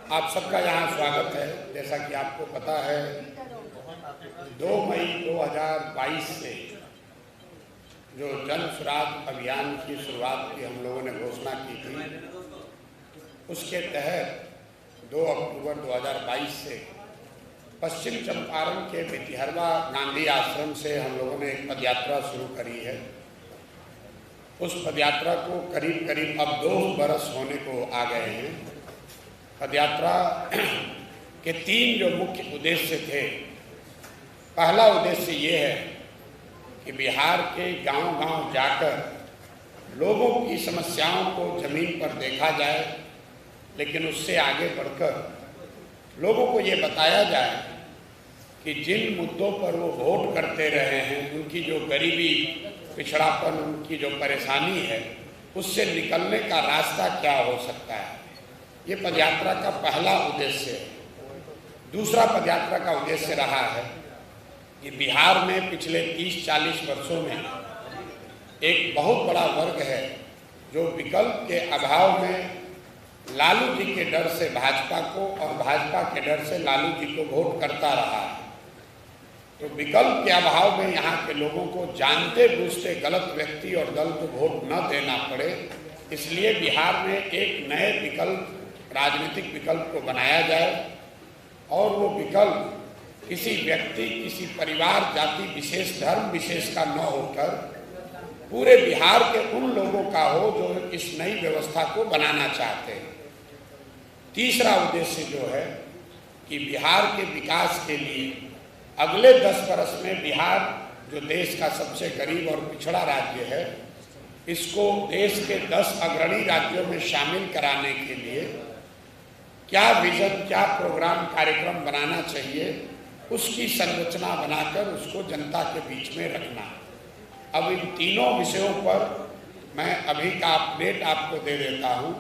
आप सबका यहाँ स्वागत है। जैसा कि आपको पता है 2 मई 2022 से जो जन सुराज अभियान की शुरुआत की हम लोगों ने घोषणा की थी, उसके तहत 2 अक्टूबर 2022 से पश्चिम चंपारण के बिटिहरवा गांधी आश्रम से हम लोगों ने एक पदयात्रा शुरू करी है। उस पदयात्रा को करीब करीब अब 2 बरस होने को आ गए हैं। पदयात्रा के 3 जो मुख्य उद्देश्य थे। पहला उद्देश्य ये है कि बिहार के गांव-गांव जाकर लोगों की समस्याओं को जमीन पर देखा जाए, लेकिन उससे आगे बढ़कर लोगों को ये बताया जाए कि जिन मुद्दों पर वो वोट करते रहे हैं, उनकी जो गरीबी, पिछड़ापन, उनकी जो परेशानी है, उससे निकलने का रास्ता क्या हो सकता है। ये पदयात्रा का पहला उद्देश्य है। दूसरा पदयात्रा का उद्देश्य रहा है कि बिहार में पिछले 30-40 वर्षों में एक बहुत बड़ा वर्ग है जो विकल्प के अभाव में लालू जी के डर से भाजपा को और भाजपा के डर से लालू जी को वोट करता रहा है। तो विकल्प के अभाव में यहाँ के लोगों को जानते बूझते गलत व्यक्ति और दल को वोट न देना पड़े, इसलिए बिहार में एक नए विकल्प, राजनीतिक विकल्प को बनाया जाए और वो विकल्प किसी व्यक्ति, किसी परिवार, जाति विशेष, धर्म विशेष का न होकर पूरे बिहार के उन लोगों का हो जो इस नई व्यवस्था को बनाना चाहते हैं। तीसरा उद्देश्य जो है कि बिहार के विकास के लिए अगले 10 वर्ष में बिहार जो देश का सबसे गरीब और पिछड़ा राज्य है, इसको देश के 10 अग्रणी राज्यों में शामिल कराने के लिए क्या विजन, क्या प्रोग्राम, कार्यक्रम बनाना चाहिए, उसकी संरचना बनाकर उसको जनता के बीच में रखना। अब इन तीनों विषयों पर मैं अभी का अपडेट आपको दे देता हूँ।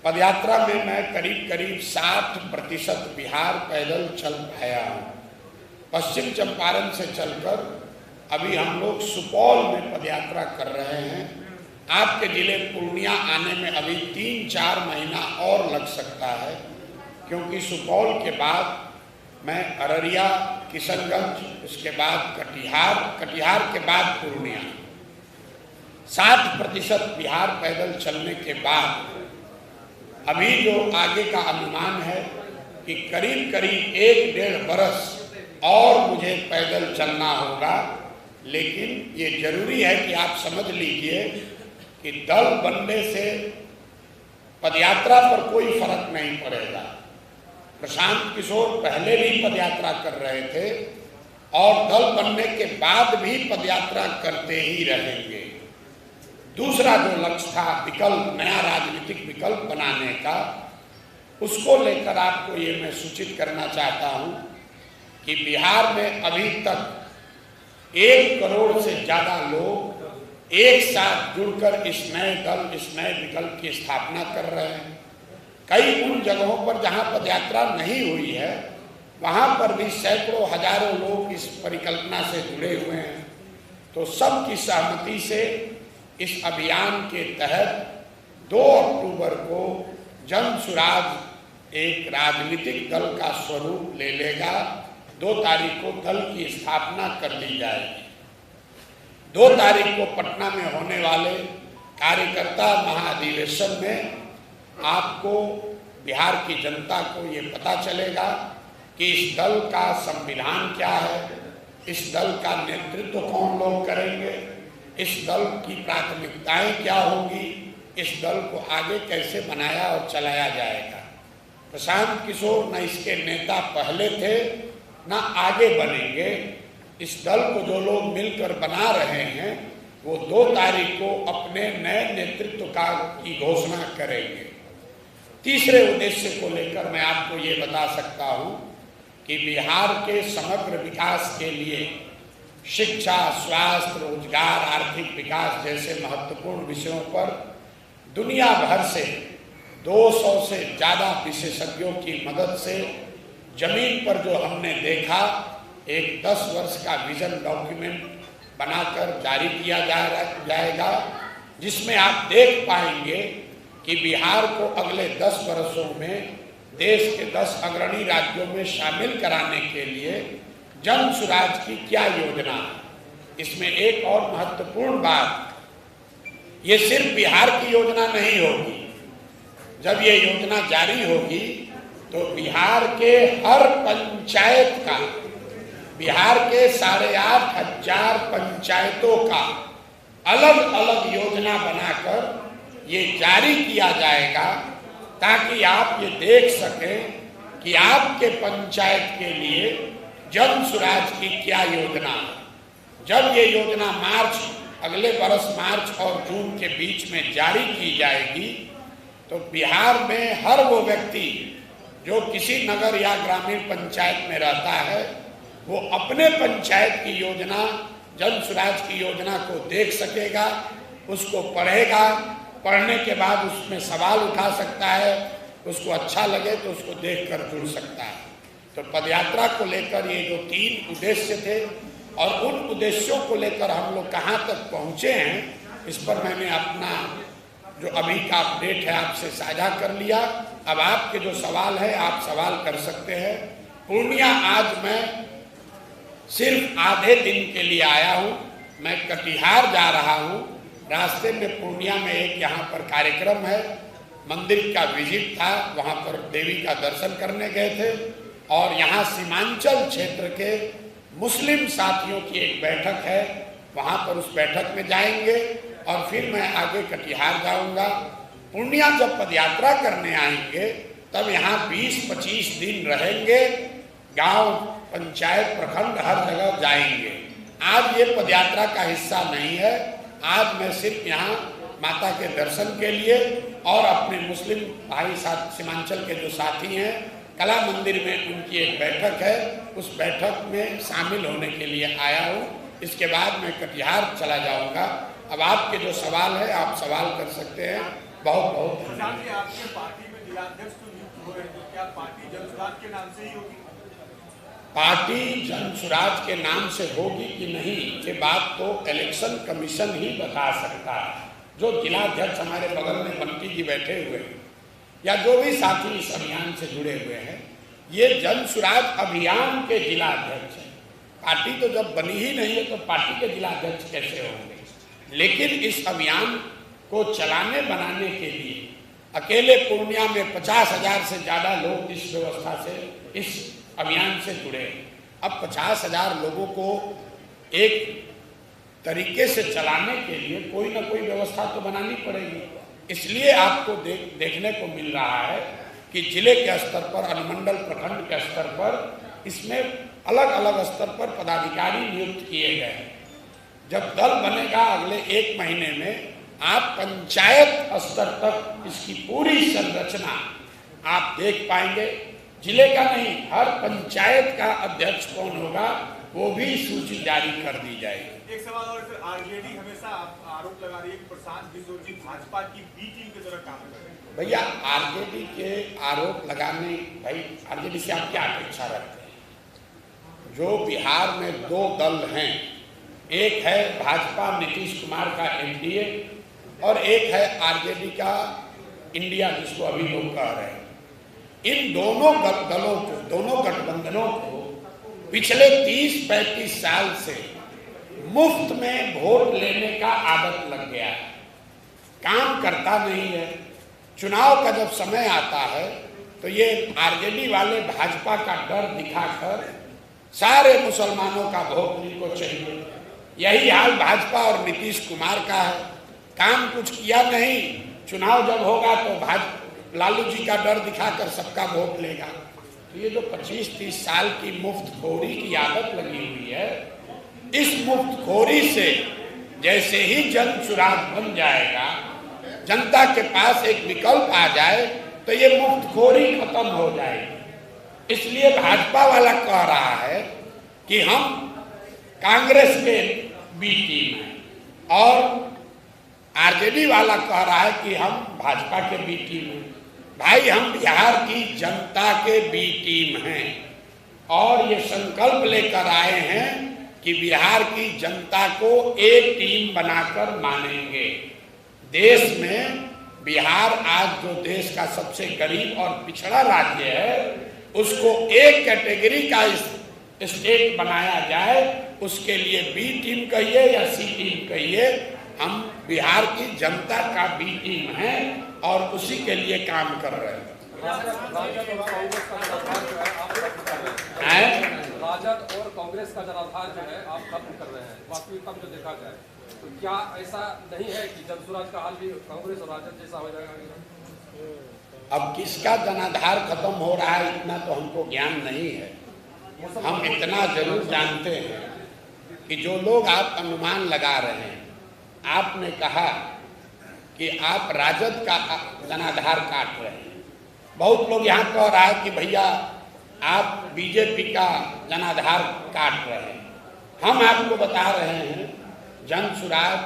पदयात्रा में मैं करीब करीब 60% बिहार पैदल चल पाया हूँ। पश्चिम चंपारण से चलकर अभी हम लोग सुपौल में पदयात्रा कर रहे हैं। आपके जिले पूर्णिया आने में अभी 3-4 महीना और लग सकता है, क्योंकि सुपौल के बाद मैं अररिया, किशनगंज, उसके बाद कटिहार के बाद पूर्णिया। 60% बिहार पैदल चलने के बाद अभी जो आगे का अनुमान है कि करीब करीब 1-1.5 बरस और मुझे पैदल चलना होगा। लेकिन ये जरूरी है कि आप समझ लीजिए कि दल बनने से पदयात्रा पर कोई फर्क नहीं पड़ेगा। प्रशांत किशोर पहले भी पदयात्रा कर रहे थे और दल बनने के बाद भी पदयात्रा करते ही रहेंगे। दूसरा जो लक्ष्य था विकल्प, नया राजनीतिक विकल्प बनाने का, उसको लेकर आपको ये मैं सूचित करना चाहता हूँ कि बिहार में अभी तक 1 करोड़ से ज़्यादा लोग एक साथ जुड़कर इस नए दल, इस नए विकल्प की स्थापना कर रहे हैं। कई उन जगहों पर जहां पदयात्रा नहीं हुई है, वहां पर भी सैकड़ों, हजारों लोग इस परिकल्पना से जुड़े हुए हैं। तो सबकी सहमति से इस अभियान के तहत 2 अक्टूबर को जन सुराज एक राजनीतिक दल का स्वरूप ले लेगा। 2 तारीख को दल की स्थापना कर ली जाएगी। 2 तारीख को पटना में होने वाले कार्यकर्ता महाधिवेशन में आपको, बिहार की जनता को ये पता चलेगा कि इस दल का संविधान क्या है, इस दल का नेतृत्व कौन लोग करेंगे, इस दल की प्राथमिकताएं क्या होंगी, इस दल को आगे कैसे बनाया और चलाया जाएगा। प्रशांत किशोर न इसके नेता पहले थे, न आगे बनेंगे। इस दल को जो लोग मिलकर बना रहे हैं, वो 2 तारीख को अपने नए नेतृत्व की घोषणा करेंगे। तीसरे उद्देश्य को लेकर मैं आपको ये बता सकता हूँ कि बिहार के समग्र विकास के लिए शिक्षा, स्वास्थ्य, रोजगार, आर्थिक विकास जैसे महत्वपूर्ण विषयों पर दुनिया भर से 200 से ज़्यादा विशेषज्ञों की मदद से जमीन पर जो हमने देखा, एक 10 वर्ष का विजन डॉक्यूमेंट बनाकर जारी किया जाएगा, जिसमें आप देख पाएंगे कि बिहार को अगले 10 वर्षों में देश के 10 अग्रणी राज्यों में शामिल कराने के लिए जन सुराज की क्या योजना है। इसमें एक और महत्वपूर्ण बात, ये सिर्फ बिहार की योजना नहीं होगी। जब ये योजना जारी होगी तो बिहार के हर पंचायत का, बिहार के 8,500 पंचायतों का अलग अलग योजना बनाकर ये जारी किया जाएगा, ताकि आप ये देख सकें कि आपके पंचायत के लिए जन सुराज की क्या योजना है। जब ये योजना अगले वर्ष मार्च और जून के बीच में जारी की जाएगी, तो बिहार में हर वो व्यक्ति जो किसी नगर या ग्रामीण पंचायत में रहता है, वो अपने पंचायत की योजना, जन सुराज की योजना को देख सकेगा, उसको पढ़ेगा, पढ़ने के बाद उसमें सवाल उठा सकता है, उसको अच्छा लगे तो उसको देखकर जुड़ सकता है। तो पदयात्रा को लेकर ये जो 3 उद्देश्य थे और उन उद्देश्यों को लेकर हम लोग कहाँ तक पहुँचे हैं, इस पर मैंने अपना जो अभी का अपडेट है आपसे साझा कर लिया। अब आपके जो सवाल है आप सवाल कर सकते हैं। पूर्णिया आज मैं सिर्फ आधे दिन के लिए आया हूँ। मैं कटिहार जा रहा हूँ। रास्ते में पूर्णिया में एक यहाँ पर कार्यक्रम है, मंदिर का विजिट था, वहाँ पर देवी का दर्शन करने गए थे। और यहाँ सीमांचल क्षेत्र के मुस्लिम साथियों की एक बैठक है, वहाँ पर उस बैठक में जाएंगे और फिर मैं आगे कटिहार जाऊँगा। पूर्णिया जब पदयात्रा करने आएंगे तब यहाँ 20-25 दिन रहेंगे, गांव, पंचायत, प्रखंड हर जगह जाएंगे। आज ये पदयात्रा का हिस्सा नहीं है। आज मैं सिर्फ यहाँ माता के दर्शन के लिए और अपने मुस्लिम भाई साथ सीमांचल के जो साथी हैं, कला मंदिर में उनकी एक बैठक है, उस बैठक में शामिल होने के लिए आया हूँ। इसके बाद मैं कटिहार चला जाऊँगा। अब आपके जो सवाल है आप सवाल कर सकते हैं। बहुत बहुत धन्यवाद। आपके पार्टी में जिलाध्यक्ष तो नियुक्त हो रहे हैं, क्या पार्टी जन सुराज के नाम से ही होगी? पार्टी जन सुराज के नाम से होगी कि नहीं, ये बात तो इलेक्शन कमीशन ही बता सकता है। जो जिलाध्यक्ष हमारे बगल में बंटी जी बैठे हुए हैं या जो भी साथी इस अभियान से जुड़े हुए हैं, ये जन सुराज अभियान के जिलाध्यक्ष हैं। पार्टी तो जब बनी ही नहीं है तो पार्टी के जिलाध्यक्ष कैसे होंगे। लेकिन इस अभियान को चलाने बनाने के लिए अकेले पूर्णिया में 50,000 से ज़्यादा लोग इस व्यवस्था से, इस अभियान से जुड़े। अब 50,000 लोगों को एक तरीके से चलाने के लिए कोई ना कोई व्यवस्था तो बनानी पड़ेगी। इसलिए आपको देखने को मिल रहा है कि जिले के स्तर पर, अनुमंडल, प्रखंड के स्तर पर इसमें अलग अलग स्तर पर पदाधिकारी नियुक्त किए गए हैं। जब दल बनेगा अगले 1 महीने में, आप पंचायत स्तर तक इसकी पूरी संरचना आप देख पाएंगे। जिले का नहीं, हर पंचायत का अध्यक्ष कौन होगा वो भी सूची जारी कर दी जाएगी। एक सवाल और सर, आरजेडी हमेशा आरोप लगा रही है कि प्रशांत किशोर जी भाजपा की बी टीम की तरह काम कर रहे हैं। भैया आरजेडी के आरोप लगाने, भाई आरजेडी से आप क्या अपेक्षा रखते हैं? जो बिहार में 2 दल हैं, एक है भाजपा नीतीश कुमार का एनडीए और एक है आरजेडी का इंडिया, जिसको अभी लोग कह रहे हैं। इन दोनों दलों को, दोनों गठबंधनों को पिछले 30-35 साल से मुफ्त में वोट लेने का आदत लग गया है। काम करता नहीं है। चुनाव का जब समय आता है तो ये आरजेडी वाले भाजपा का डर दिखाकर सारे मुसलमानों का वोट इनको चाहिए। यही हाल भाजपा और नीतीश कुमार का है। काम कुछ किया नहीं, चुनाव जब होगा तो लालू जी का डर दिखाकर सबका वोट लेगा। तो ये जो 25-30 साल की मुफ्तखोरी की आदत लगी हुई है, इस मुफ्तखोरी से जैसे ही जन सुराज बन जाएगा, जनता के पास एक विकल्प आ जाए तो ये मुफ्तखोरी खत्म हो जाएगी। इसलिए भाजपा वाला कह रहा है कि हम कांग्रेस के बी टीम हैं और आरजेडी वाला कह रहा है कि हम भाजपा के बी टीम हैं। भाई हम बिहार की जनता के बी टीम हैं और ये संकल्प लेकर आए हैं कि बिहार की जनता को एक टीम बनाकर मानेंगे। देश में बिहार आज जो देश का सबसे गरीब और पिछड़ा राज्य है, उसको एक कैटेगरी का स्टेट बनाया जाए, उसके लिए बी टीम कहिए या सी टीम कहिए, हम बिहार की जनता का बी टीम है और उसी के लिए काम कर रहे हैं। राजद और कांग्रेस का जनाधार जो है आप खत्म कर रहे हैं। वास्तविकता में जो देखा जाए तो क्या ऐसा नहीं है कि जनसुराज का हाल भी कांग्रेस और राजद जैसा हो जाएगा? अब किसका जनाधार खत्म हो रहा है इतना तो हमको ज्ञान नहीं है। हम इतना जरूर जानते हैं कि जो लोग आप अनुमान लगा रहे हैं, आपने कहा कि आप राजद का जनाधार काट रहे हैं। बहुत लोग यहाँ कह रहा है कि भैया आप बीजेपी का जनाधार काट रहे हैं। हम आपको बता रहे हैं जनसुराज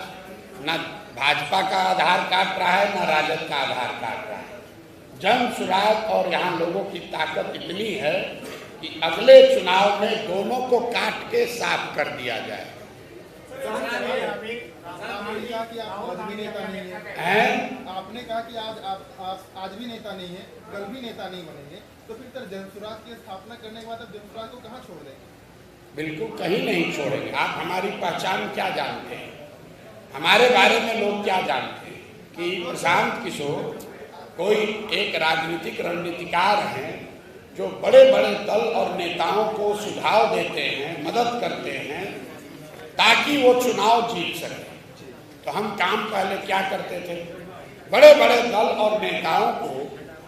न भाजपा का आधार काट रहा है न राजद का आधार काट रहा है। जनसुराज और यहाँ लोगों की ताकत इतनी है कि अगले चुनाव में दोनों को काट के साफ कर दिया जाए। आपने कहा कि आप आज भी नेता नहीं हैं? आपने कहा कि आज भी नेता नहीं है, कल भी नेता नहीं बनेंगे, तो फिर जनसुराज की स्थापना करने के बाद अब जनसुराज को कहाँ छोड़ देंगे? बिल्कुल कहीं नहीं छोड़ेंगे। आप हमारी पहचान क्या जानते हैं, हमारे बारे में लोग क्या जानते हैं कि प्रशांत किशोर कोई एक राजनीतिक रणनीतिकार हैं जो बड़े बड़े दल और नेताओं को सुझाव देते हैं, मदद करते हैं ताकि वो चुनाव जीत सके। तो हम काम पहले क्या करते थे, बड़े बड़े दल और नेताओं को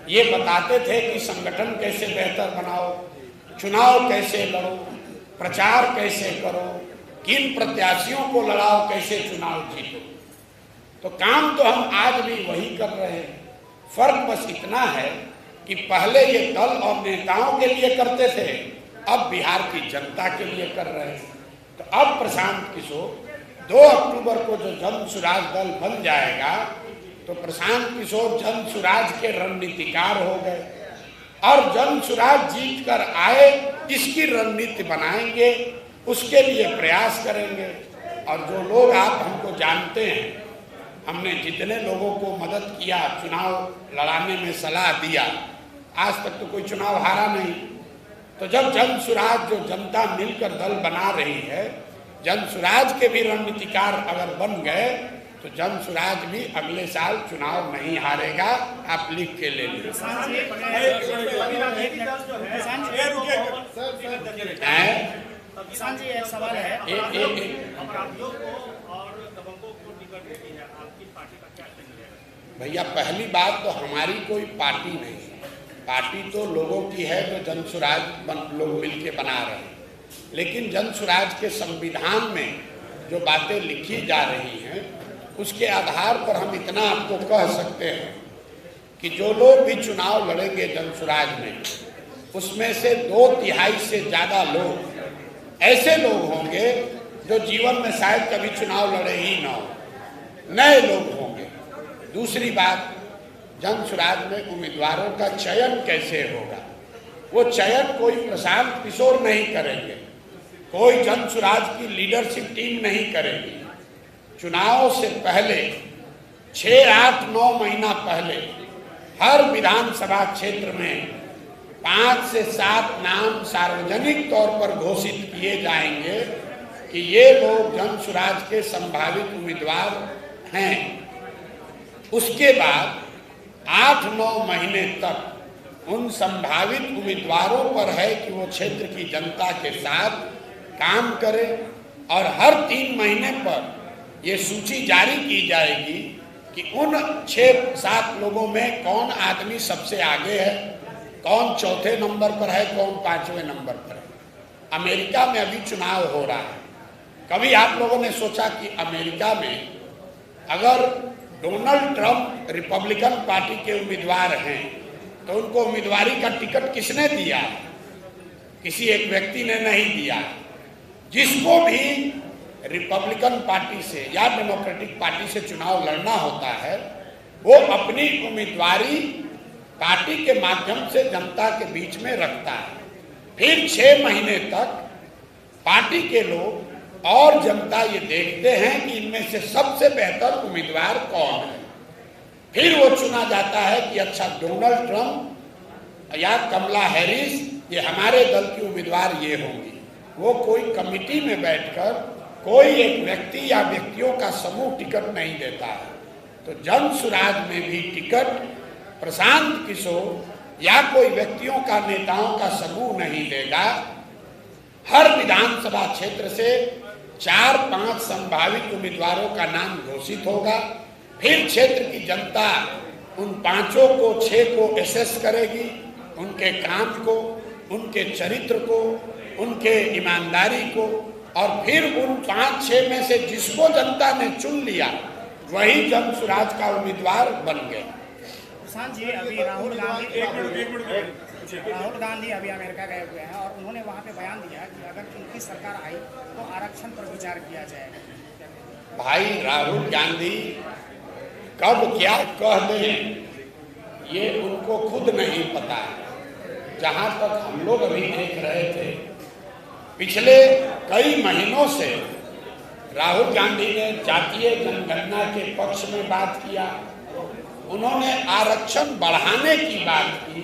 ये बताते थे कि संगठन कैसे बेहतर बनाओ, चुनाव कैसे लड़ो, प्रचार कैसे करो, किन प्रत्याशियों को लड़ाओ, कैसे चुनाव जीतो। तो काम तो हम आज भी वही कर रहे हैं। फर्क बस इतना है कि पहले ये दल और नेताओं के लिए करते थे, अब बिहार की जनता के लिए कर रहे हैं। तो अब प्रशांत किशोर 2 अक्टूबर को जो जनसुराज दल बन जाएगा तो प्रशांत किशोर जनसुराज के रणनीतिकार हो गए और जनसुराज जीत कर आए, इसकी रणनीति बनाएंगे, उसके लिए प्रयास करेंगे। और जो लोग आप हमको जानते हैं, हमने जितने लोगों को मदद किया, चुनाव लड़ाने में सलाह दिया, आज तक तो कोई चुनाव हारा नहीं। तो जब जनसुराज जो जनता मिलकर दल बना रही है, जनसुराज के भी रणनीतिकार अगर बन गए तो जनसुराज भी अगले साल चुनाव नहीं हारेगा। आप लिख के ले लीजिए। किसान जी एक सवाल है, अपराधियों को और दबंगों को टिकट देती है, आपकी पार्टी का क्या है? भैया पहली बात तो हमारी कोई पार्टी नहीं है, पार्टी तो लोगों की है जो जनसुराज लोग मिलके बना रहे हैं। लेकिन जनसुराज के संविधान में जो बातें लिखी जा रही हैं उसके आधार पर हम इतना आपको कह सकते हैं कि जो लोग भी चुनाव लड़ेंगे जनसुराज में, उसमें से 2/3 से ज़्यादा लोग ऐसे लोग होंगे जो जीवन में शायद कभी चुनाव लड़े ही ना हो, नए लोग होंगे। दूसरी बात, जनसुराज में उम्मीदवारों का चयन कैसे होगा? वो चयन कोई प्रशांत किशोर नहीं करेंगे, कोई जनसुराज की लीडरशिप टीम नहीं करेगी। चुनाव से पहले 6, 8, 9 महीना पहले हर विधानसभा क्षेत्र में 5 से 7 नाम सार्वजनिक तौर पर घोषित किए जाएंगे कि ये लोग जनसुराज के संभावित उम्मीदवार हैं। उसके बाद 8-9 महीने तक उन संभावित उम्मीदवारों पर है कि वो क्षेत्र की जनता के साथ काम करें और हर 3 महीने पर ये सूची जारी की जाएगी कि उन 6-7 लोगों में कौन आदमी सबसे आगे है, कौन चौथे नंबर पर है, कौन 5वें नंबर पर है। अमेरिका में अभी चुनाव हो रहा है। कभी आप लोगों ने सोचा कि अमेरिका में अगर डोनाल्ड ट्रंप रिपब्लिकन पार्टी के उम्मीदवार हैं तो उनको उम्मीदवारी का टिकट किसने दिया? किसी एक व्यक्ति ने नहीं दिया। जिसको भी रिपब्लिकन पार्टी से या डेमोक्रेटिक पार्टी से चुनाव लड़ना होता है, वो अपनी उम्मीदवारी पार्टी के माध्यम से जनता के बीच में रखता है। फिर 6 महीने तक पार्टी के लोग और जनता ये देखते हैं कि इनमें से सबसे बेहतर उम्मीदवार कौन है। फिर वो चुना जाता है कि अच्छा डोनाल्ड ट्रंप या कमला हैरिस ये हमारे दल की उम्मीदवार ये होंगी। वो कोई कमिटी में बैठकर कोई एक व्यक्ति या व्यक्तियों का समूह टिकट नहीं देता है। तो जन सुराज में भी टिकट प्रशांत किशोर या कोई व्यक्तियों का नेताओं का समूह नहीं देगा। हर विधानसभा क्षेत्र से 4-5 संभावित उम्मीदवारों का नाम घोषित होगा। फिर क्षेत्र की जनता उन 5 को 6 को एसेस करेगी, उनके काम को, उनके चरित्र को, उनके ईमानदारी को, और फिर उन 5-6 में से जिसको जनता ने चुन लिया वही जन सुराज का उम्मीदवार बन गए। प्रशांत जी, अभी राहुल गांधी अभी अमेरिका गए हुए हैं और उन्होंने वहां पे बयान दिया कि अगर उनकी सरकार आई तो आरक्षण पर विचार किया जाएगा। भाई राहुल गांधी कब क्या कह दें ये उनको खुद नहीं पता है। जहां तक हम लोग अभी देख रहे थे, पिछले कई महीनों से राहुल गांधी ने जातीय जनगणना के पक्ष में बात किया, उन्होंने आरक्षण बढ़ाने की बात की,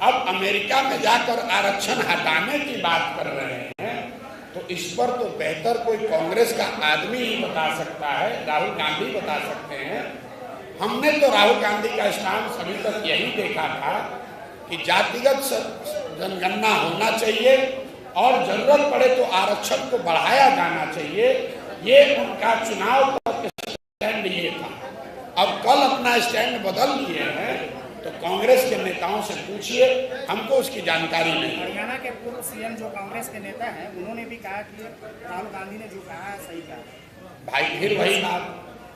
अब अमेरिका में जाकर आरक्षण हटाने की बात कर रहे हैं। तो इस पर तो बेहतर कोई कांग्रेस का आदमी ही बता सकता है, राहुल गांधी बता सकते हैं। हमने तो राहुल गांधी का स्टांस अभी तक यही देखा था कि जातिगत जनगणना होना चाहिए और जरूरत पड़े तो आरक्षण को बढ़ाया जाना चाहिए। ये उनका चुनाव का स्टैंड ये था। अब कल अपना स्टैंड बदल लिए हैं तो कांग्रेस के नेताओं से पूछिए, हमको उसकी जानकारी नहीं। हरियाणा के पूर्व सीएम जो कांग्रेस के नेता हैं उन्होंने भी कहा कि राहुल गांधी ने जो कहा है सही कहा। भाई फिर वही बात,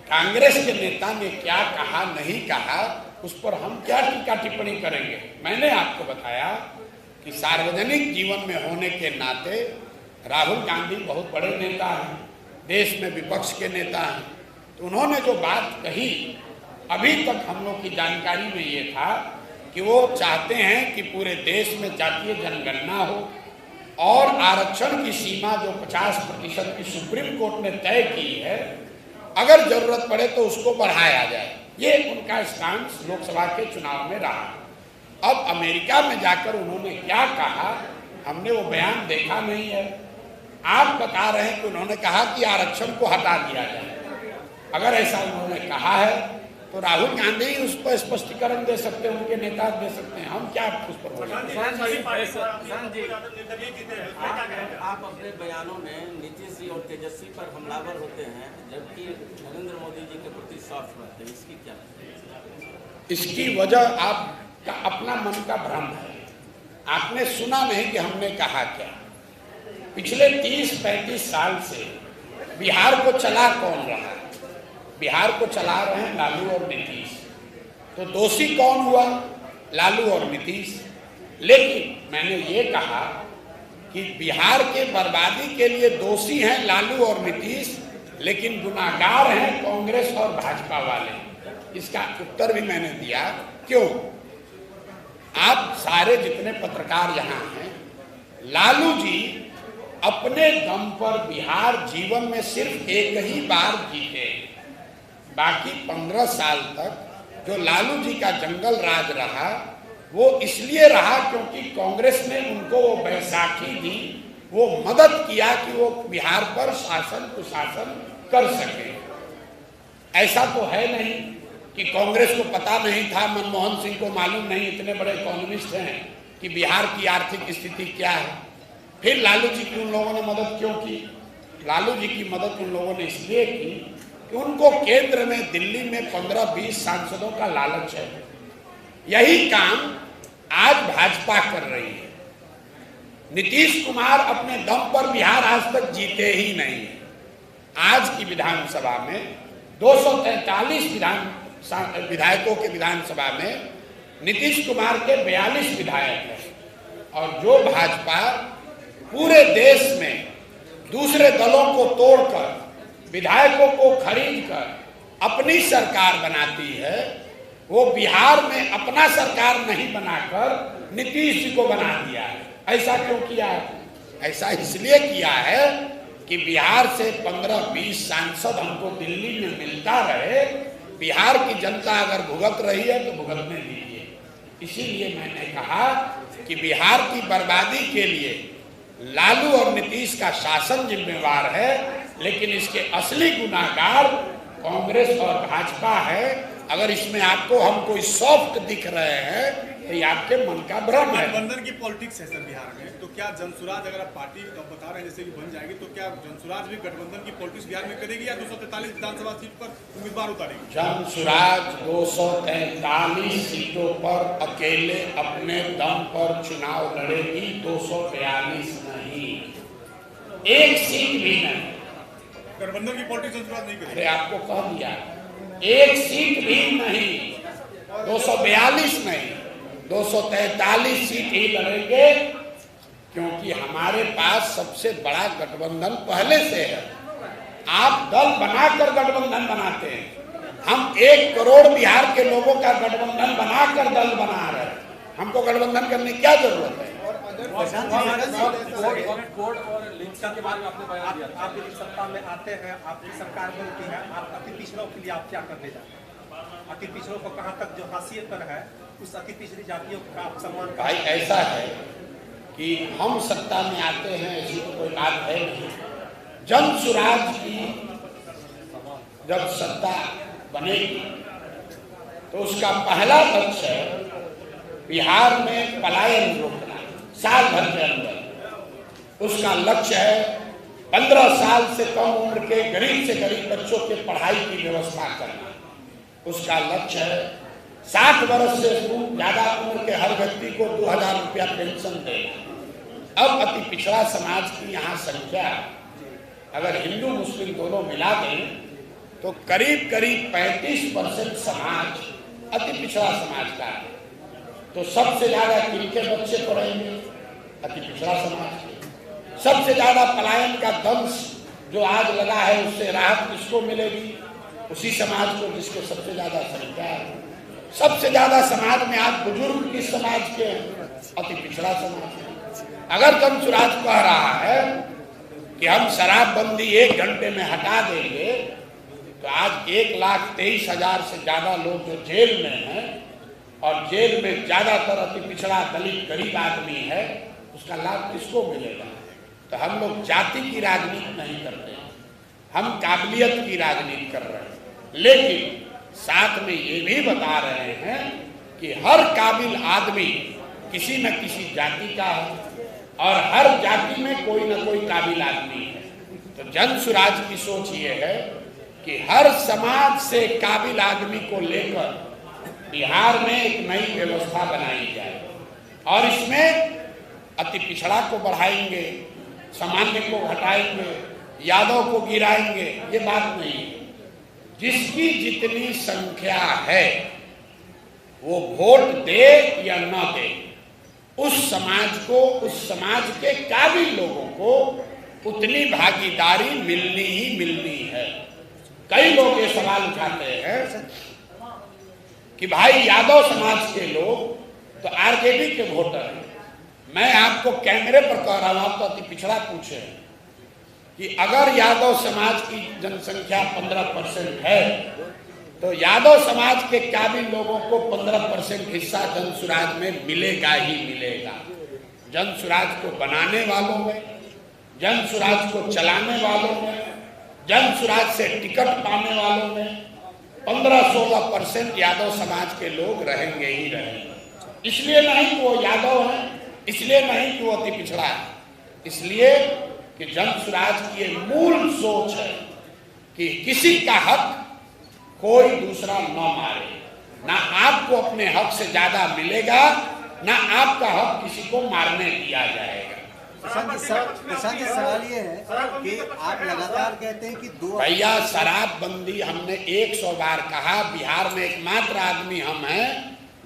कांग्रेस के नेता ने क्या कहा नहीं कहा उस पर हम क्या टीका टिप्पणी करेंगे। मैंने आपको बताया कि सार्वजनिक जीवन में होने के नाते राहुल गांधी बहुत बड़े नेता हैं, देश में विपक्ष के नेता हैं। तो उन्होंने जो बात कही, अभी तक हम लोग की जानकारी में ये था कि वो चाहते हैं कि पूरे देश में जातीय जनगणना हो और आरक्षण की सीमा जो 50% की सुप्रीम कोर्ट ने तय की है, अगर जरूरत पड़े तो उसको बढ़ाया जाए। ये उनका स्टांस लोकसभा के चुनाव में रहा। अब अमेरिका में जाकर उन्होंने क्या कहा, हमने वो बयान देखा नहीं है। आप बता रहे हैं कि उन्होंने कहा कि आरक्षण को हटा दिया जाए। अगर ऐसा उन्होंने कहा है तो राहुल गांधी उस पर स्पष्टीकरण दे सकते हैं, उनके नेता दे सकते हैं, हम क्या उस पर बोलेंगे। आप अपने बयानों में नीतीश जी और तेजस्वी पर हमलावर होते हैं जबकि नरेंद्र मोदी जी के प्रति सॉफ्ट रहते हैं, इसकी क्या? इसकी वजह आपका अपना मन का भ्रम है। आपने सुना नहीं कि हमने कहा क्या। पिछले 30-35 साल से बिहार को चला कौन रहा है? बिहार को चला रहे हैं लालू और नीतीश। तो दोषी कौन हुआ? लालू और नीतीश। लेकिन मैंने ये कहा कि बिहार के बर्बादी के लिए दोषी हैं लालू और नीतीश, लेकिन गुनाहगार हैं कांग्रेस और भाजपा वाले। इसका उत्तर भी मैंने दिया। क्यों? आप सारे जितने पत्रकार यहाँ हैं, लालू जी अपने दम पर बिहार जीवन में सिर्फ एक ही बार जीते। बाकी 15 साल तक जो लालू जी का जंगल राज रहा वो इसलिए रहा क्योंकि कांग्रेस ने उनको वो बैसाखी दी, वो मदद किया कि वो बिहार पर शासन कुशासन कर सके। ऐसा तो है नहीं कि कांग्रेस को पता नहीं था, मनमोहन सिंह को मालूम नहीं, इतने बड़े इकोनॉमिस्ट हैं, कि बिहार की आर्थिक स्थिति क्या है। फिर लालू जी की उन लोगों ने मदद क्यों की? लालू जी की मदद उन लोगों ने इसलिए की कि उनको केंद्र में दिल्ली में 15-20 सांसदों का लालच है। यही काम आज भाजपा कर रही है। नीतीश कुमार अपने दम पर बिहार आज तक जीते ही नहीं। आज की विधानसभा में 243 विधायकों के विधानसभा में नीतीश कुमार के 42 विधायक हैं। और जो भाजपा पूरे देश में दूसरे दलों को तोड़कर विधायकों को खरीदकर अपनी सरकार बनाती है, वो बिहार में अपना सरकार नहीं बनाकर नीतीश जी को बना दिया है। ऐसा क्यों किया है? ऐसा इसलिए किया है कि बिहार से 15-20 सांसद हमको दिल्ली में मिलता रहे, बिहार की जनता अगर भुगत रही है तो भुगतने दीजिए। इसीलिए मैंने कहा कि बिहार की बर्बादी के लिए लालू और नीतीश का शासन जिम्मेवार है, लेकिन इसके असली गुनाहगार कांग्रेस और भाजपा है। अगर इसमें आपको हम कोई सॉफ्ट दिख रहे हैं तो ये आपके मन का भ्रम है। गठबंधन की पॉलिटिक्स है सर बिहार में, तो क्या जनसुराज अगर आप पार्टी बता रहे हैं जैसे कि बन जाएगी, तो क्या जनसुराज भी गठबंधन की पॉलिटिक्स बिहार में करेगी या 243 विधानसभा सीट पर उम्मीदवार उतारेगी? जनसुराज 243 सीटों पर अकेले अपने दम पर चुनाव लड़ेगी, 242 नहीं, एक सीट भी नहीं। गठबंधन की पॉलिटिक्स जनसुराज नहीं करेगी। अरे आपको कह दिया, एक सीट भी नहीं, 242 नहीं, 243 सीट ही लड़ेंगे, क्योंकि हमारे पास सबसे बड़ा गठबंधन पहले से है। आप दल बनाकर गठबंधन बनाते हैं, हम 1 करोड़ बिहार के लोगों का गठबंधन बनाकर दल बना रहे हैं। हमको गठबंधन करने की क्या जरूरत है? कोड और लिंचिंग के बारे में आपने बयान दिया। आप यदि सत्ता में आते हैं, आपकी सरकार बनती है, आप अति पिछड़ों के लिए आप क्या करने जाते हैं? अति पिछड़ों को कहाँ तक जो हासियत पर है, उस अति पिछड़ी जातियों का आप सम्मान। भाई ऐसा है कि हम सत्ता में आते हैं ऐसी तो कोई बात है नहीं। जनसुराज की जब सत्ता बनेगी तो उसका पहला लक्ष्य है बिहार में पलायन रोकना, साल भर के अंदर। उसका लक्ष्य है 15 साल से कम उम्र के गरीब से गरीब बच्चों के पढ़ाई की व्यवस्था करना। उसका लक्ष्य है 60 वर्ष से ज्यादा उम्र के हर व्यक्ति को 2000 रुपया पेंशन देना। अब अति पिछड़ा समाज की यहाँ संख्या अगर हिंदू मुस्लिम दोनों मिला दें तो करीब करीब 35% समाज अति पिछड़ा समाज का है। तो सबसे ज्यादा किनके बच्चे पढ़ेंगे? अति पिछड़ा समाज के। सबसे ज्यादा पलायन का दंश जो आज लगा है उससे राहत किसको मिलेगी? उसी समाज को जिसको सबसे ज्यादा संख्या है। सबसे ज्यादा समाज में आज बुजुर्ग किस समाज के? अति पिछड़ा समाज। अगर जनसुराज कह रहा है कि हम शराबबंदी 1 घंटे में हटा देंगे, तो आज 1,23,000 से ज्यादा लोग जो जेल में हैं और जेल में ज्यादातर अति पिछड़ा दलित गरीब आदमी है, उसका लाभ किसको मिलेगा? तो हम लोग जाति की राजनीति नहीं करते, हम काबिलियत की राजनीति कर रहे हैं। लेकिन साथ में ये भी बता रहे हैं कि हर काबिल आदमी किसी न किसी जाति का है और हर जाति में कोई न कोई काबिल आदमी है। तो जनसुराज की सोच ये है कि हर समाज से काबिल आदमी को लेकर बिहार में एक नई व्यवस्था बनाई जाए और इसमें अति पिछड़ा को बढ़ाएंगे, सामान्य को घटाएंगे, यादव को गिराएंगे, ये बात नहीं है। जिसकी जितनी संख्या है वो वोट दे या न दे, उस समाज को, उस समाज के काबिल लोगों को उतनी भागीदारी मिलनी ही मिलनी है। कई लोग ये सवाल उठाते हैं कि भाई यादव समाज के लोग तो आरजेडी के वोटर हैं। मैं आपको कैमरे पर कह रहा हूं, आप तो अति पिछड़ा पूछे कि अगर यादव समाज की जनसंख्या 15% है तो यादव समाज के काबिल लोगों को 15% हिस्सा जनसुराज में मिलेगा ही मिलेगा। जनसुराज को बनाने वालों में, जनसुराज को चलाने वालों में, जनसुराज से टिकट पाने वालों में 15-16% यादव समाज के लोग रहेंगे ही रहेंगे। इसलिए नहीं कि वो यादव है, इसलिए नहीं कि वो अति पिछड़ा है, इसलिए कि जनसुराज की ये मूल सोच है कि किसी का हक कोई दूसरा न मारे। ना आपको अपने हक से ज्यादा मिलेगा, ना आपका हक किसी को मारने दिया जाएगा। प्रशांत जी, सवाल ये है कि आप लगातार कहते हैं कि भैया शराबबंदी हमने 100 बार कहा। बिहार में एकमात्र आदमी हम हैं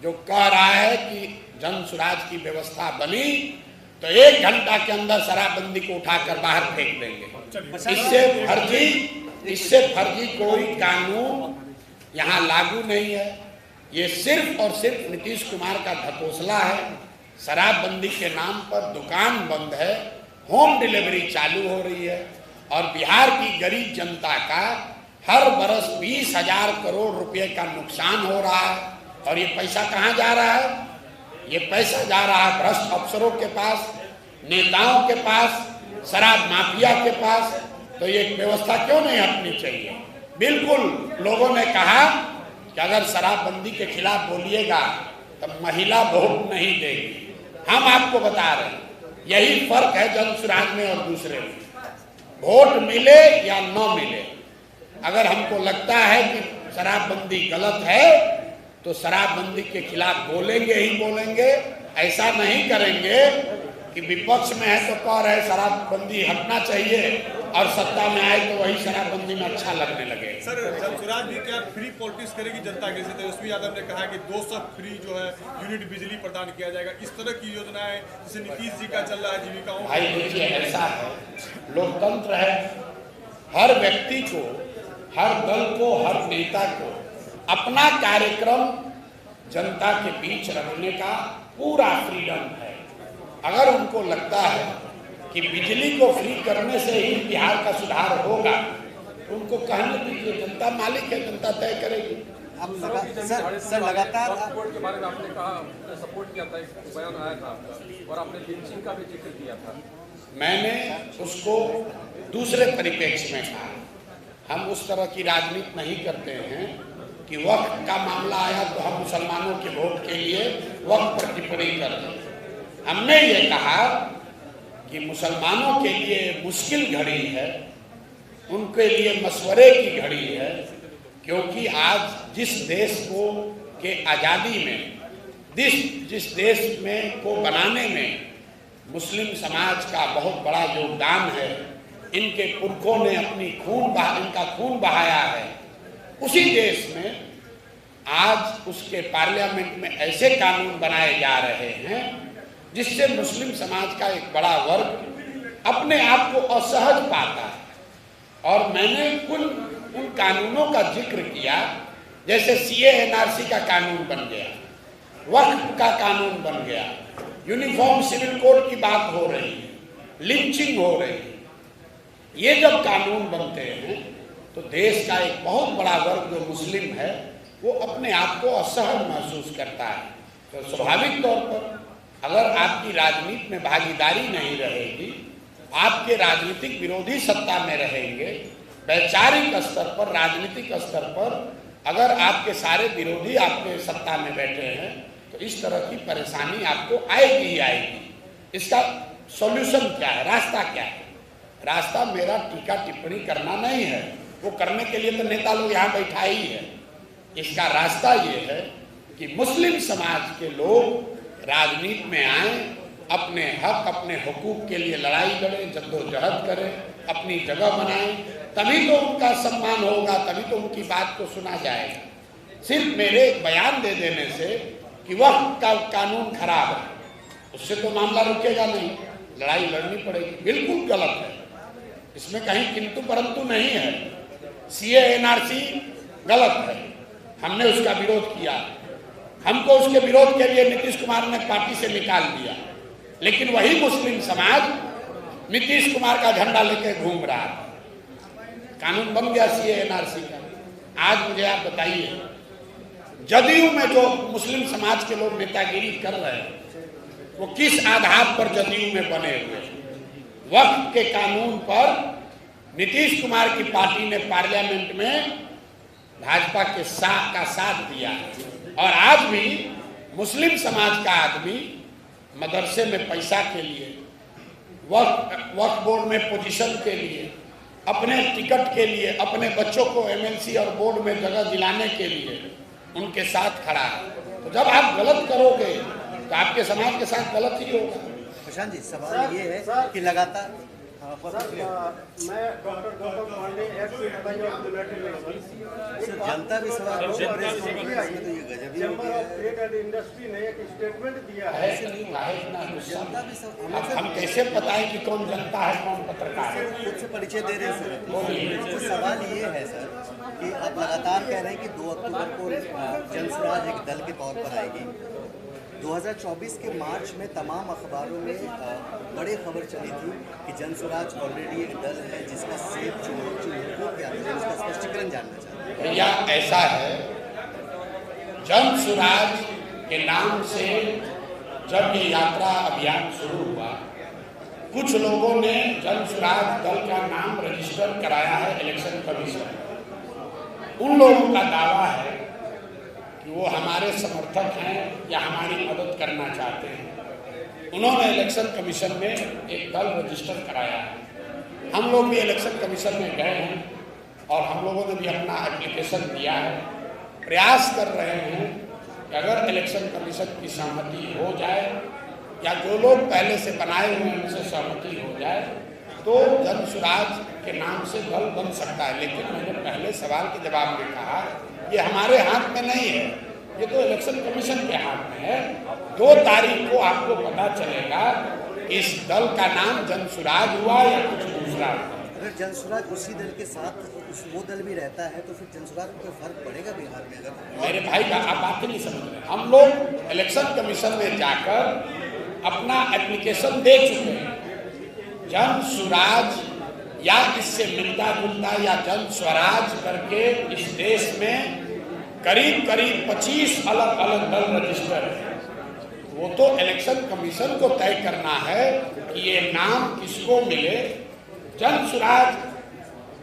जो कह रहा है कि जनसुराज की व्यवस्था बनी तो 1 घंटा के अंदर शराबबंदी को उठाकर बाहर फेंक देंगे। इससे फर्जी कोई कानून यहाँ लागू नहीं है। ये सिर्फ और सिर्फ नीतीश कुमार का ढकोसला है। शराबबंदी के नाम पर दुकान बंद है, होम डिलीवरी चालू हो रही है और बिहार की गरीब जनता का हर बरस 20,000 करोड़ रुपए का नुकसान हो रहा है। और ये पैसा कहाँ जा रहा है? ये पैसा जा रहा है भ्रष्ट अफसरों के पास, नेताओं के पास, शराब माफिया के पास। तो ये व्यवस्था क्यों नहीं हटनी चाहिए? बिल्कुल लोगों ने कहा कि अगर शराबबंदी के खिलाफ बोलिएगा तो महिला वोट नहीं देगी। हम आपको बता रहे हैं यही फर्क है जनसुराज में और दूसरे में। वोट मिले या न मिले, अगर हमको लगता है कि शराबबंदी गलत है तो शराबबंदी के खिलाफ बोलेंगे ही बोलेंगे। ऐसा नहीं करेंगे कि विपक्ष में है तो कह रहे शराबबंदी हटना चाहिए और सत्ता में आए तो वही शराबबंदी में अच्छा लगने लगे। सर जनसुराज भी क्या फ्री पॉलिटिक्स करेगी जनता के? जैसे तेजस्वी यादव ने कहा कि 200 फ्री जो है यूनिट बिजली प्रदान किया जाएगा। इस तरह की योजनाएं जैसे नीतीश जी का चल रहा है जीविकाओं। भाई देखिए, ऐसा है, लोकतंत्र है, हर व्यक्ति को, हर दल को, हर नेता को अपना कार्यक्रम जनता के बीच रखने का पूरा फ्रीडम है। अगर उनको लगता है कि बिजली को फ्री करने से ही बिहार का सुधार होगा तो उनको कहने दीजिए, जनता मालिक है, जनता तय करेगी। सर लगातार वक्फ के बारे में आपने कहा, आपने सपोर्ट किया था, एक बयान आया था आपका, और आपने लिंचिंग का भी जिक्र किया था। मैंने उसको दूसरे परिप्रेक्ष्य में कहा। हम उस तरह की राजनीति नहीं करते हैं कि वक्फ का मामला आया तो हम मुसलमानों के वोट के लिए वक्फ पर टिप्पणी कर दें। हमने ये कहा कि मुसलमानों के लिए मुश्किल घड़ी है, उनके लिए मशवरे की घड़ी है, क्योंकि आज जिस देश को के आज़ादी में, जिस देश में को बनाने में मुस्लिम समाज का बहुत बड़ा योगदान है, इनके पुरखों ने इनका खून बहाया है, उसी देश में आज उसके पार्लियामेंट में ऐसे कानून बनाए जा रहे हैं जिससे मुस्लिम समाज का एक बड़ा वर्ग अपने आप को असहज पाता है। और मैंने उन कानूनों का जिक्र किया, जैसे सीए एनआरसी का कानून बन गया, वक्फ का कानून बन गया, यूनिफॉर्म सिविल कोड की बात हो रही है, लिंचिंग हो रही है। ये जब कानून बनते हैं तो देश का एक बहुत बड़ा वर्ग जो मुस्लिम है वो अपने आप को असहज महसूस करता है। तो स्वाभाविक तौर पर अगर आपकी राजनीति में भागीदारी नहीं रहेगी, आपके राजनीतिक विरोधी सत्ता में रहेंगे, वैचारिक स्तर पर, राजनीतिक स्तर पर अगर आपके सारे विरोधी आपके सत्ता में बैठे हैं तो इस तरह की परेशानी आपको आएगी ही आएगी। इसका सॉल्यूशन क्या है, रास्ता क्या है? रास्ता मेरा टीका टिप्पणी करना नहीं है, वो करने के लिए तो नेता लोग यहाँ बैठा ही है। इसका रास्ता ये है कि मुस्लिम समाज के लोग राजनीति में आए, अपने हक, अपने हुकूक के लिए लड़ाई लड़ें, जद्दोजहद करें, अपनी जगह बनाएं, तभी तो उनका सम्मान होगा, तभी तो उनकी बात को सुना जाएगा। सिर्फ मेरे बयान दे देने से कि वक्फ का कानून खराब है, उससे तो मामला रुकेगा नहीं, लड़ाई लड़नी पड़ेगी। बिल्कुल गलत है, इसमें कहीं किंतु परंतु नहीं है। सीए एनआरसी गलत है, हमने उसका विरोध किया, हमको उसके विरोध के लिए नीतीश कुमार ने पार्टी से निकाल दिया, लेकिन वही मुस्लिम समाज नीतीश कुमार का झंडा लेके घूम रहा है। कानून बन गया सीए एनआरसी का। आज मुझे आप बताइए, जदयू में जो मुस्लिम समाज के लोग नेतागिरी कर रहे हैं वो किस आधार पर जदयू में बने हुए? वक्फ के कानून पर नीतीश कुमार की पार्टी ने पार्लियामेंट में भाजपा के साथ दिया, और आज भी मुस्लिम समाज का आदमी मदरसे में पैसा के लिए, वक्फ बोर्ड में पोजीशन के लिए, अपने टिकट के लिए, अपने बच्चों को एमएलसी और बोर्ड में जगह दिलाने के लिए उनके साथ खड़ा है। तो जब आप गलत करोगे तो आपके समाज के साथ गलत ही होगा। प्रशांत जी, सवाल ये है कि लगातार मैं डॉक्टर गौतम पांडे जनता भी सवाल तो ये गजब ही हो चैम्बर गया ऑफ ट्रेड एंड इंडस्ट्री ने एक स्टेटमेंट दिया है। जनता भी सब हम कैसे बताएं कि कौन जनता है कौन पत्रकार है? खुद से परिचय दे रहे हैं सर। तो सवाल ये है सर कि आप लगातार कह रहे हैं कि 2 अक्टूबर को जनसुराज एक दल के तौर पर आएगी, 2024 के मार्च में तमाम अखबारों में बड़ी खबर चली थी कि जनसुराज ऑलरेडी एक दल है जिसका सेब चुनाव क्या है, उसका स्पष्टीकरण जानना चाहते हैं। भैया ऐसा है, जनसुराज के नाम से जब ये यात्रा अभियान शुरू हुआ, कुछ लोगों ने जनसुराज दल का नाम रजिस्टर कराया है इलेक्शन कमीशन। उन लोगों का दावा है कि वो हमारे समर्थक हैं या हमारी मदद करना चाहते हैं। उन्होंने इलेक्शन कमीशन में एक दल रजिस्टर कराया है। हम लोग भी इलेक्शन कमीशन में गए हैं और हम लोगों ने भी अपना एप्लीकेशन दिया है। प्रयास कर रहे हैं कि अगर इलेक्शन कमीशन की सहमति हो जाए या जो लोग पहले से बनाए हुए हैं उनसे सहमति हो जाए तो जनसुराज के नाम से दल बन सकता है। लेकिन मैंने पहले सवाल के जवाब में कहा ये हमारे हाथ में नहीं है, ये तो इलेक्शन कमीशन के हाथ में है। 2 तारीख को आपको पता चलेगा इस दल का नाम जनसुराज हुआ या कुछ दूसरा हुआ। अगर जनसुराज उसी दल के साथ वो दल भी रहता है तो फिर जनसुराज को कोई फर्क पड़ेगा बिहार में? अगर मेरे भाई का आप बात ही नहीं समझ रहे। हम लोग इलेक्शन कमीशन में जाकर अपना एप्लीकेशन दे चुके हैं। जनसुराज या इससे मिलता जुलता या जन स्वराज करके इस देश में करीब 25 अलग अलग दल रजिस्टर है। वो तो इलेक्शन कमीशन को तय करना है कि ये नाम किसको मिले। जनसुराज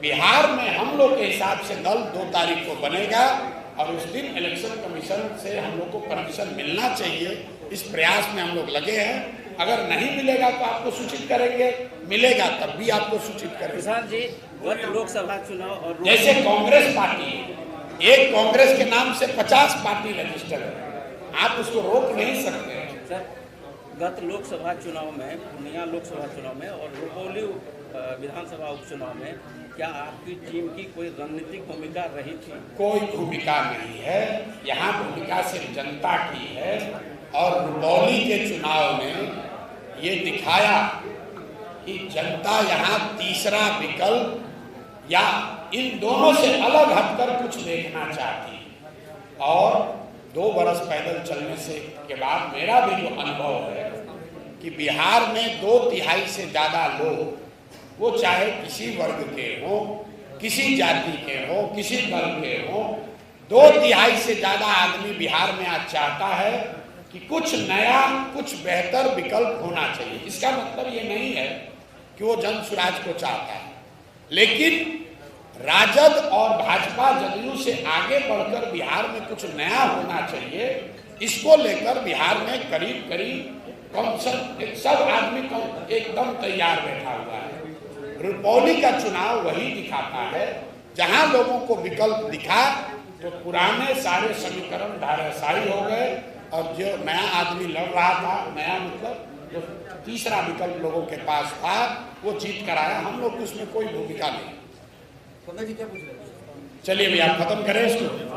बिहार में हम लोग के हिसाब से दल 2 तारीख को बनेगा और उस दिन इलेक्शन कमीशन से हम लोग को परमिशन मिलना चाहिए। इस प्रयास में हम लोग लगे हैं। अगर नहीं मिलेगा तो आपको सूचित करेंगे, मिलेगा तब भी आपको सूचित करेंगे। किसान जी, लोकसभा चुनाव और जैसे कांग्रेस पार्टी, एक कांग्रेस के नाम से 50 पार्टी रजिस्टर है, आप उसको रोक नहीं सकते। सर, गत लोकसभा चुनाव में, पूर्णिया लोकसभा चुनाव में और रुपौली विधानसभा उपचुनाव में क्या आपकी टीम की कोई रणनीतिक भूमिका रही थी? कोई भूमिका नहीं है, यहाँ भूमिका सिर्फ जनता की है। और रुपौली के चुनाव में ये दिखाया कि जनता यहाँ तीसरा विकल्प या इन दोनों से अलग हटकर कुछ देखना चाहती। और 2 बरस पैदल चलने से के बाद मेरा भी जो अनुभव है कि बिहार में 2 तिहाई से ज़्यादा लोग, वो चाहे किसी वर्ग के हो, किसी जाति के हो, किसी दल के हो, 2 तिहाई से ज़्यादा आदमी बिहार में आज चाहता है कि कुछ नया, कुछ बेहतर विकल्प होना चाहिए। इसका मतलब ये नहीं है कि वो जनसुराज को चाहता है, लेकिन राजद और भाजपा जदयू से आगे बढ़कर बिहार में कुछ नया होना चाहिए। इसको लेकर बिहार में करीब सब आदमी एकदम तैयार बैठा हुआ है। रुपौली का चुनाव वही दिखाता है, जहां लोगों को विकल्प दिखा तो पुराने सारे समीकरण धाराशायी हो गए और जो नया आदमी लड़ रहा था, नया मतलब जो तीसरा विकल्प लोगों के पास था, वो जीत कर आया। हम लोग उसमें कोई भूमिका नहीं। चलिए भैया खत्म करें इसको।